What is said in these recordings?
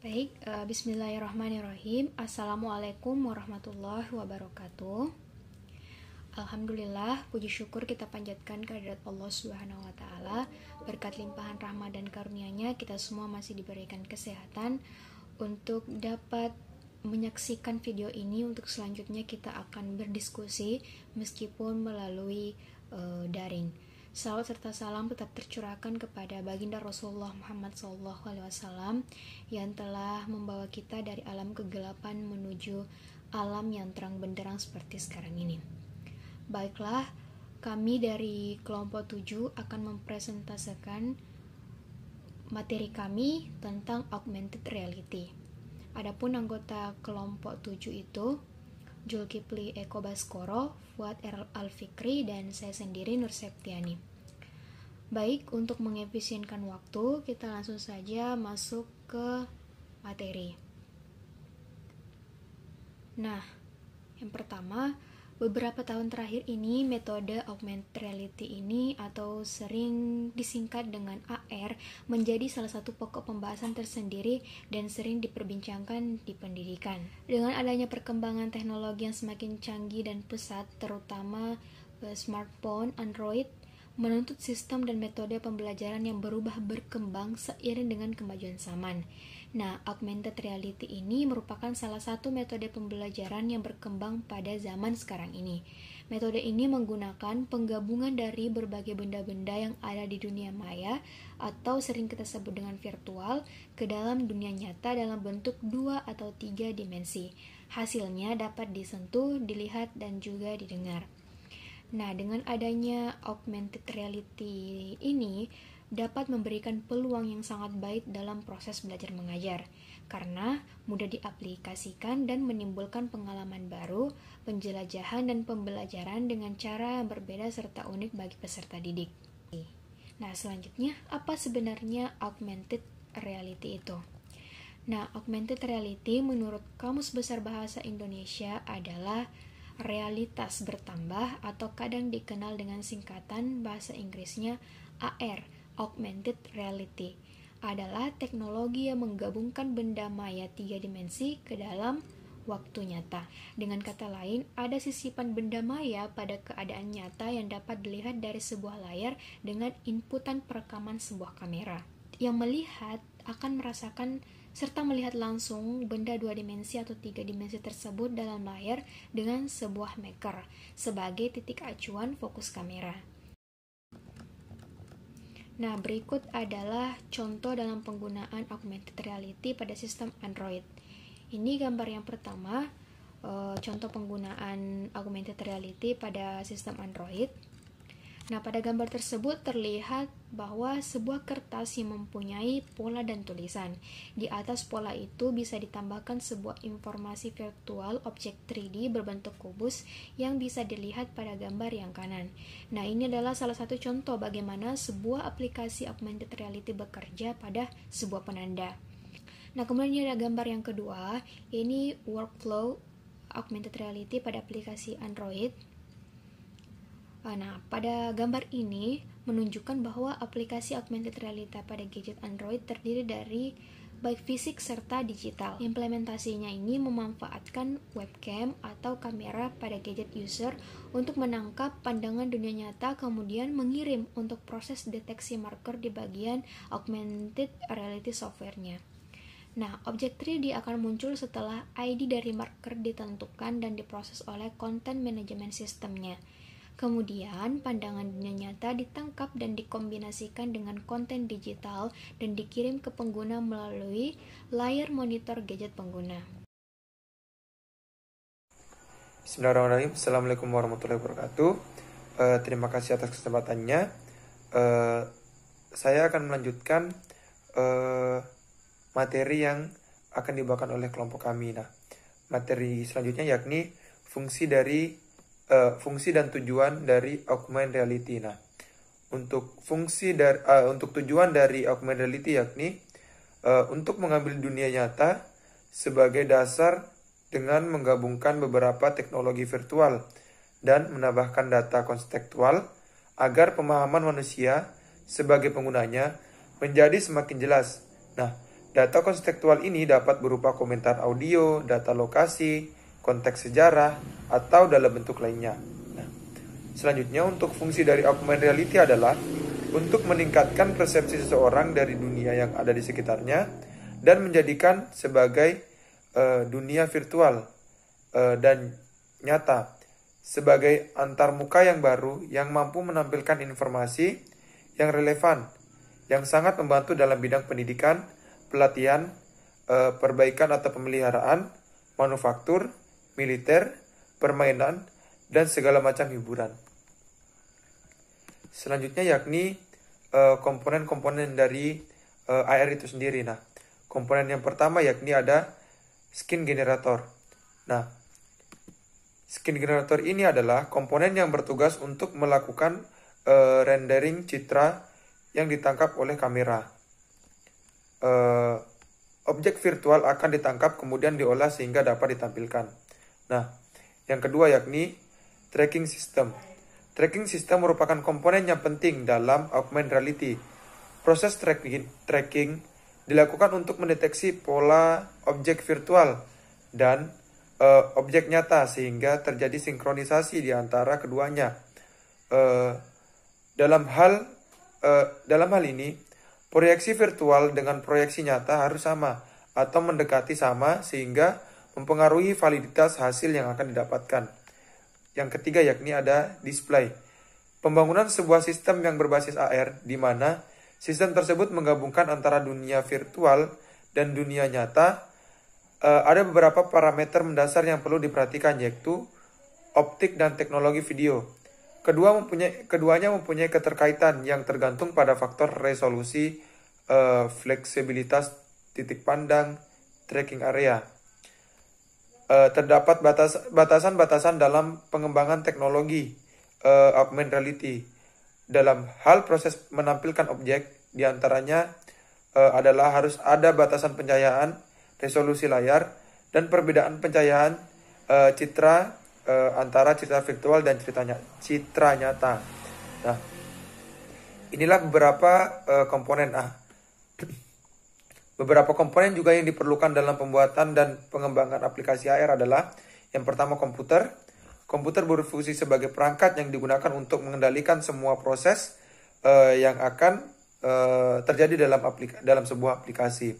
Baik, bismillahirrahmanirrahim. Assalamualaikum warahmatullahi wabarakatuh. Alhamdulillah, puji syukur kita panjatkan kehadirat Allah Subhanahu wa taala. Berkat limpahan rahmat dan karunia-Nya, kita semua masih diberikan kesehatan untuk dapat menyaksikan video ini. Untuk selanjutnya kita akan berdiskusi meskipun melalui daring. Salawat serta salam tetap tercurahkan kepada baginda Rasulullah Muhammad SAW yang telah membawa kita dari alam kegelapan menuju alam yang terang benderang seperti sekarang ini. Baiklah, kami dari kelompok 7 akan mempresentasikan materi kami tentang augmented reality. Adapun anggota kelompok 7 itu Zulkifli Eko Baskoro, Fuad Al-Fikri, dan saya sendiri Nur Septiani. Baik, untuk mengefisienkan waktu, kita langsung saja masuk ke materi. Nah, yang pertama, beberapa tahun terakhir ini metode augmented reality ini atau sering disingkat dengan AR menjadi salah satu pokok pembahasan tersendiri dan sering diperbincangkan di pendidikan. Dengan adanya perkembangan teknologi yang semakin canggih dan pesat, terutama smartphone, Android, menuntut sistem dan metode pembelajaran yang berkembang seiring dengan kemajuan zaman. Nah, augmented reality ini merupakan salah satu metode pembelajaran yang berkembang pada zaman sekarang ini. Metode ini menggunakan penggabungan dari berbagai benda-benda yang ada di dunia maya atau sering kita sebut dengan virtual ke dalam dunia nyata dalam bentuk 2 atau 3 dimensi. Hasilnya dapat disentuh, dilihat, dan juga didengar. Nah, dengan adanya augmented reality ini dapat memberikan peluang yang sangat baik dalam proses belajar mengajar karena mudah diaplikasikan dan menimbulkan pengalaman baru, penjelajahan dan pembelajaran dengan cara yang berbeda serta unik bagi peserta didik. Nah, selanjutnya apa sebenarnya augmented reality itu? Nah, augmented reality menurut Kamus Besar Bahasa Indonesia adalah realitas bertambah atau kadang dikenal dengan singkatan bahasa Inggrisnya AR, Augmented Reality, adalah teknologi yang menggabungkan benda maya 3 dimensi ke dalam waktu nyata. Dengan kata lain, ada sisipan benda maya pada keadaan nyata yang dapat dilihat dari sebuah layar dengan inputan perekaman sebuah kamera. Yang melihat akan merasakan serta melihat langsung benda 2 dimensi atau 3 dimensi tersebut dalam layar dengan sebuah marker sebagai titik acuan fokus kamera. Nah, berikut adalah contoh dalam penggunaan augmented reality pada sistem Android. Ini gambar yang pertama, contoh penggunaan augmented reality pada sistem Android. Nah, pada gambar tersebut terlihat bahwa sebuah kertas yang mempunyai pola dan tulisan. Di atas pola itu bisa ditambahkan sebuah informasi virtual objek 3D berbentuk kubus yang bisa dilihat pada gambar yang kanan. Nah, ini adalah salah satu contoh bagaimana sebuah aplikasi augmented reality bekerja pada sebuah penanda. Nah, kemudian ada gambar yang kedua, ini workflow augmented reality pada aplikasi Android. Nah, pada gambar ini menunjukkan bahwa aplikasi augmented reality pada gadget Android terdiri dari baik fisik serta digital. Implementasinya ini memanfaatkan webcam atau kamera pada gadget user untuk menangkap pandangan dunia nyata, kemudian mengirim untuk proses deteksi marker di bagian augmented reality software-nya. Nah, objek 3D akan muncul setelah ID dari marker ditentukan dan diproses oleh content management system-nya. Kemudian, pandangan dunia nyata ditangkap dan dikombinasikan dengan konten digital dan dikirim ke pengguna melalui layar monitor gadget pengguna. Bismillahirrahmanirrahim. Assalamualaikum warahmatullahi wabarakatuh. Terima kasih atas kesempatannya. Saya akan melanjutkan materi yang akan dibawakan oleh kelompok kami. Nah, materi selanjutnya yakni fungsi dan tujuan dari augmented reality. Nah, untuk tujuan dari augmented reality yakni untuk mengambil dunia nyata sebagai dasar dengan menggabungkan beberapa teknologi virtual dan menambahkan data konseptual agar pemahaman manusia sebagai penggunanya menjadi semakin jelas. Nah, Data konseptual ini dapat berupa komentar audio, data lokasi, konteks sejarah, atau dalam bentuk lainnya. Nah, selanjutnya untuk fungsi dari augmented reality adalah untuk meningkatkan persepsi seseorang dari dunia yang ada di sekitarnya dan menjadikan sebagai dunia virtual dan nyata sebagai antarmuka yang baru yang mampu menampilkan informasi yang relevan, yang sangat membantu dalam bidang pendidikan, pelatihan, perbaikan atau pemeliharaan, manufaktur, militer, permainan, dan segala macam hiburan. Selanjutnya yakni komponen-komponen dari AR itu sendiri. Nah, komponen yang pertama yakni ada skin generator. Nah, skin generator ini adalah komponen yang bertugas untuk melakukan rendering citra yang ditangkap oleh kamera. Objek virtual akan ditangkap kemudian diolah sehingga dapat ditampilkan. Nah, yang kedua yakni tracking system. Tracking system merupakan komponen yang penting dalam augmented reality. Proses tracking dilakukan untuk mendeteksi pola objek virtual dan objek nyata sehingga terjadi sinkronisasi di antara keduanya. Dalam hal ini, proyeksi virtual dengan proyeksi nyata harus sama atau mendekati sama sehingga mempengaruhi validitas hasil yang akan didapatkan. Yang ketiga yakni ada display. Pembangunan sebuah sistem yang berbasis AR di mana sistem tersebut menggabungkan antara dunia virtual dan dunia nyata. Ada beberapa parameter mendasar yang perlu diperhatikan yaitu optik dan teknologi video. Keduanya mempunyai keterkaitan yang tergantung pada faktor resolusi, fleksibilitas titik pandang, tracking area. Terdapat batasan-batasan dalam pengembangan teknologi augmented reality. Dalam hal proses menampilkan objek, diantaranya adalah harus ada batasan pencahayaan, resolusi layar, dan perbedaan pencahayaan citra antara citra virtual dan citra nyata. Nah, inilah beberapa komponen. Beberapa komponen juga yang diperlukan dalam pembuatan dan pengembangan aplikasi AR adalah yang pertama komputer. Komputer berfungsi sebagai perangkat yang digunakan untuk mengendalikan semua proses yang akan terjadi dalam sebuah aplikasi.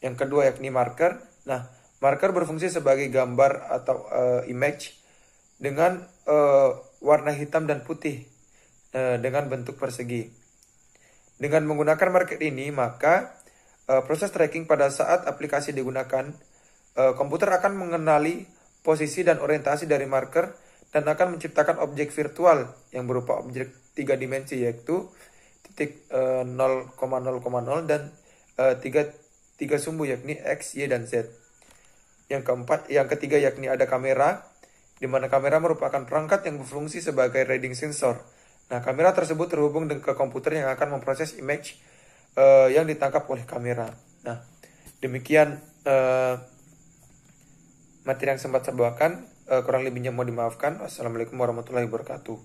Yang kedua yakni marker. Nah, marker berfungsi sebagai gambar atau image dengan warna hitam dan putih dengan bentuk persegi. Dengan menggunakan marker ini, maka proses tracking pada saat aplikasi digunakan, komputer akan mengenali posisi dan orientasi dari marker dan akan menciptakan objek virtual yang berupa objek 3 dimensi yaitu titik 0,0,0 dan tiga sumbu yakni X, Y, dan Z. Yang ketiga yakni ada kamera, di mana kamera merupakan perangkat yang berfungsi sebagai reading sensor. Nah, kamera tersebut terhubung ke komputer yang akan memproses image yang ditangkap oleh kamera. Nah, demikian materi yang sempat saya bawakan. Kurang lebihnya mau dimaafkan. Wassalamualaikum warahmatullahi wabarakatuh.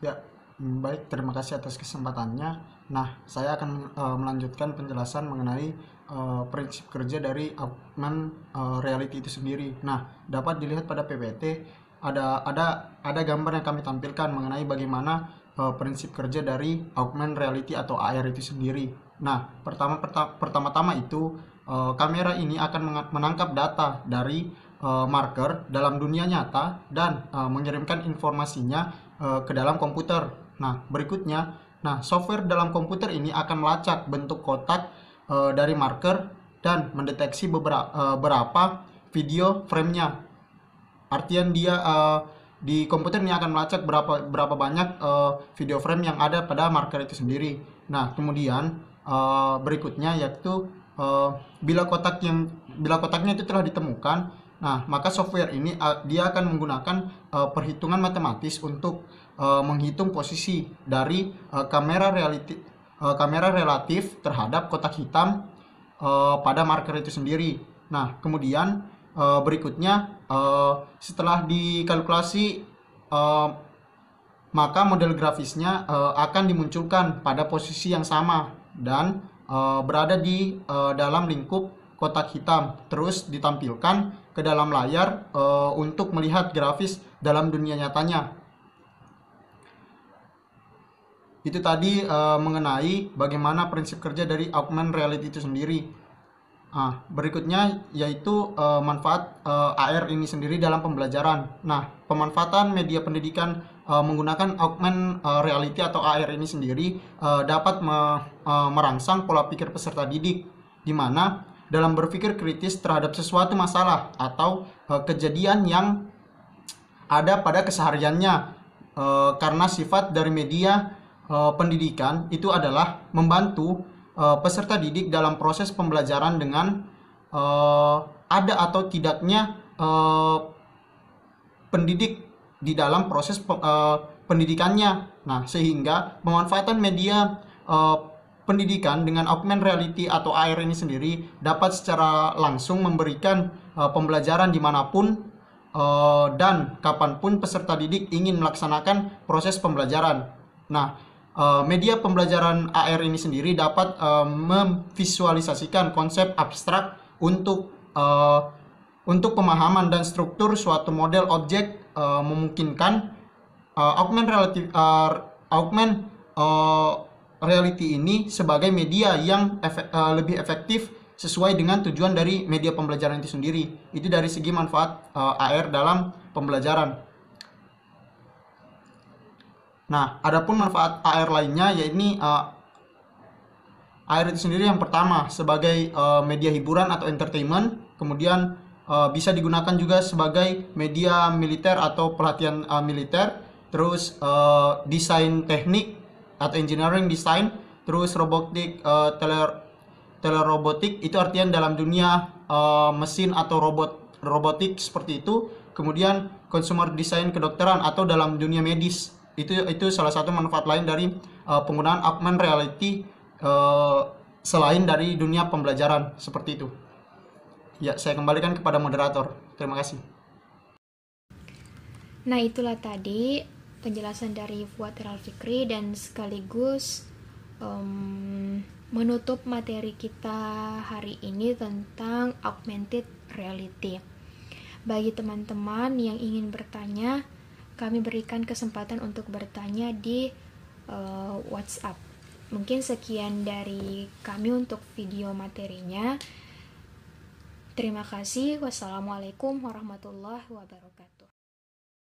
Ya, baik, terima kasih atas kesempatannya. Nah, saya akan melanjutkan penjelasan mengenai prinsip kerja dari augmented reality itu sendiri. Nah, dapat dilihat pada PPT ada gambar yang kami tampilkan mengenai bagaimana prinsip kerja dari augmented reality atau AR itu sendiri. Nah, pertama-tama itu kamera ini akan menangkap data dari marker dalam dunia nyata dan mengirimkan informasinya ke dalam komputer. Nah, berikutnya, software dalam komputer ini akan melacak bentuk kotak dari marker dan mendeteksi beberapa video frame-nya. Artian dia di komputer ini akan melacak berapa banyak video frame yang ada pada marker itu sendiri. Nah, kemudian berikutnya yaitu bila kotaknya itu telah ditemukan, nah maka software ini dia akan menggunakan perhitungan matematis untuk menghitung posisi dari kamera relatif terhadap kotak hitam pada marker itu sendiri. Nah, kemudian berikutnya setelah dikalkulasi maka model grafisnya akan dimunculkan pada posisi yang sama dan berada di dalam lingkup kotak hitam, terus ditampilkan ke dalam layar untuk melihat grafis dalam dunia nyatanya. Itu tadi mengenai bagaimana prinsip kerja dari augmented reality itu sendiri. Berikutnya yaitu manfaat AR ini sendiri dalam pembelajaran. Nah, pemanfaatan media pendidikan menggunakan augmented reality atau AR ini sendiri dapat merangsang pola pikir peserta didik, di mana dalam berpikir kritis terhadap sesuatu masalah atau kejadian yang ada pada kesehariannya, karena sifat dari media pendidikan itu adalah membantu peserta didik dalam proses pembelajaran dengan ada atau tidaknya pendidik di dalam proses pendidikannya. Nah, sehingga pemanfaatan media pendidikan dengan augmented reality atau AR ini sendiri dapat secara langsung memberikan pembelajaran dimanapun dan kapanpun peserta didik ingin melaksanakan proses pembelajaran. Nah, media pembelajaran AR ini sendiri dapat memvisualisasikan konsep abstrak untuk pemahaman dan struktur suatu model objek, memungkinkan augmented reality ini sebagai media yang lebih efektif sesuai dengan tujuan dari media pembelajaran itu sendiri. Itu dari segi manfaat AR dalam pembelajaran. Nah, adapun manfaat AR lainnya, yaitu AR itu sendiri yang pertama sebagai media hiburan atau entertainment, kemudian bisa digunakan juga sebagai media militer atau pelatihan militer, terus desain teknik atau engineering design, terus robotik, telerobotik itu artian dalam dunia mesin atau robotik seperti itu. Kemudian consumer design kedokteran atau dalam dunia medis. Itu salah satu manfaat lain dari penggunaan augmented reality selain dari dunia pembelajaran seperti itu. Ya, saya kembalikan kepada moderator. Terima kasih. Nah, itulah tadi penjelasan dari Fuad Iral Fikri dan sekaligus menutup materi kita hari ini tentang augmented reality. Bagi teman-teman yang ingin bertanya, kami berikan kesempatan untuk bertanya di WhatsApp. Mungkin sekian dari kami untuk video materinya. Terima kasih. Wassalamualaikum warahmatullahi wabarakatuh.